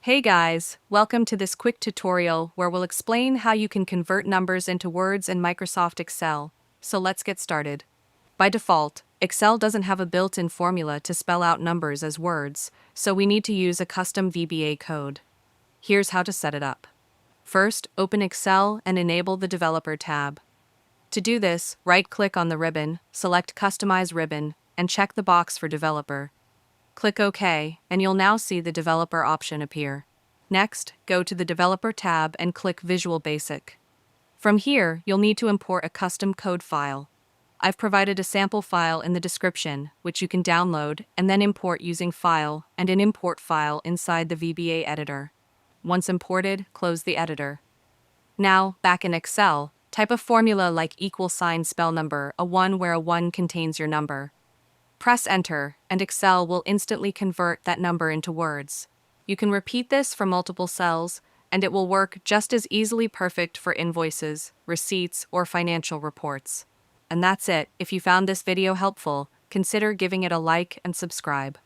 Hey guys, welcome to this quick tutorial where we'll explain how you can convert numbers into words in Microsoft Excel. So let's get started. By default, Excel doesn't have a built-in formula to spell out numbers as words, so we need to use a custom VBA code. Here's how to set it up. First, open Excel and enable the Developer tab. To do this, right-click on the ribbon, select Customize Ribbon, and check the box for Developer. Click OK, and you'll now see the Developer option appear. Next, go to the Developer tab and click Visual Basic. From here, you'll need to import a custom code file. I've provided a sample file in the description, which you can download and then import using File and an import file inside the VBA editor. Once imported, close the editor. Now, back in Excel, type a formula like =spell number, a 1 where a 1 contains your number. Press Enter, and Excel will instantly convert that number into words. You can repeat this for multiple cells, and it will work just as easily perfect for invoices, receipts, or financial reports. And that's it. If you found this video helpful, consider giving it a like and subscribe.